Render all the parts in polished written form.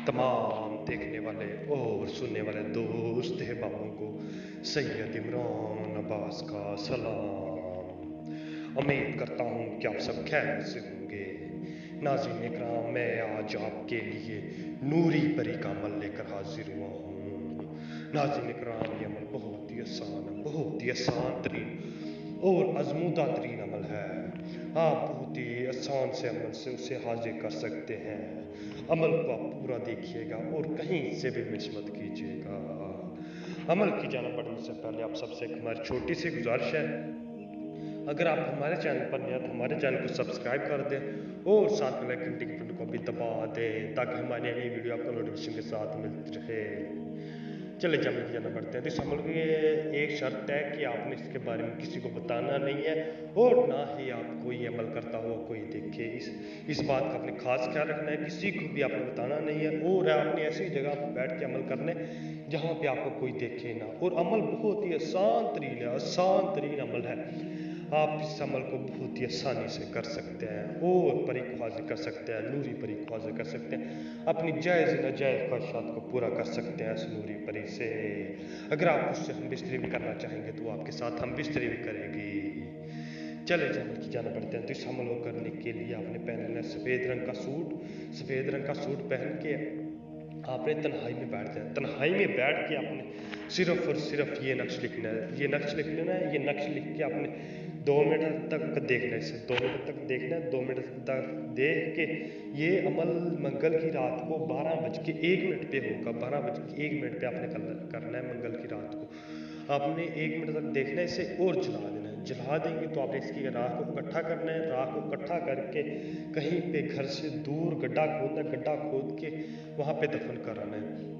तमाम देखने वाले और सुनने वाले दोस्त अहबाबों को सैयद इमरान अब्बास का सलाम। उम्मीद करता हूँ कि आप सब खैर से होंगे। नाज़रीन इकराम, मैं आज आपके लिए नूरी परी का अमल लेकर हाजिर हुआ हूँ। नाज़रीन इकराम, ये अमल बहुत ही आसान है, बहुत ही आसान तरीन और आजमूदा तरीन अमल है। आप बहुत ही आसान से अमल से उसे हाजिर कर सकते हैं। अमल को आप पूरा देखिएगा और कहीं से भी मिस मत कीजिएगा। अमल की जाना पड़ने से पहले आप सबसे एक हमारी छोटी सी गुजारिश है, अगर आप हमारे चैनल पर नए हैं तो हमारे चैनल को सब्सक्राइब कर दें और साथ में घंटी के बटन को भी दबा दें ताकि हमारी नई वीडियो आपको नोटिफिकेशन के साथ मिलती रहे। चले अमल की जाना पड़ते हैं। तो इस अमल की एक शर्त है कि आपने इसके बारे में किसी को बताना नहीं है और ना ही आप कोई अमल करता हुआ कोई देखे। इस बात का आपने खास ख्याल रखना है, किसी को भी आपने बताना नहीं है और आपने ऐसी जगह बैठ के अमल करना है जहाँ पे आपको कोई देखे ना। और अमल बहुत ही आसान तरीन है, आसान तरीन अमल है। आप इस अमल को बहुत ही आसानी से कर सकते हैं और परी को हाजिर कर सकते हैं, नूरी परी को हाजिर कर सकते हैं, अपनी जायज़ नाजायज़ ख्वाहिशात को पूरा कर सकते हैं इस नूरी परी से। अगर आप उससे हम बिस्तरी भी करना चाहेंगे तो आपके साथ हम बिस्तरी भी करेंगी। चले अमल की जाना पड़ते हैं। तो इस अमल को करने के लिए आपने पहनना है सफ़ेद रंग का सूट। सफ़ेद रंग का सूट पहन के आपने तन्हाई में बैठ जाए। तन्हाई में बैठ के आपने सिर्फ और सिर्फ ये नक्श लिखना है, ये नक्श लिख लेना है। ये नक्श लिख के आपने 2 मिनट तक देखना है, इसे 2 मिनट तक देखना है। 2 मिनट तक देख के ये अमल मंगल की रात को 12:01 पे होगा। 12:01 पे आपने करना है मंगल की रात को। आपने 1 मिनट तक देखना है इसे और जला देना है। जला देंगे तो आपने इसकी राख को इकट्ठा करना है। राख को इकट्ठा करके कहीं पे घर से दूर गड्ढा खोदना है। गड्ढा खोद के वहाँ पे दफन कराना है।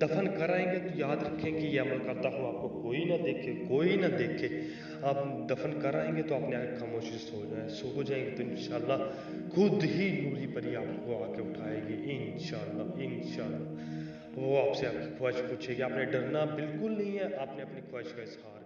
दफन कराएंगे तो याद रखें कि ये अमल करता हुआ आपको कोई ना देखे, कोई ना देखे। आप दफन कराएंगे तो अपने आगे खामोशी सो जाएंगे तो इंशाल्लाह खुद ही नूरी परी आपको आके उठाएगी। इंशाल्लाह इंशाल्लाह वो आपसे आपकी ख्वाहिश पूछेगी। आपने डरना बिल्कुल नहीं है, आपने अपनी ख्वाहिश का इजहार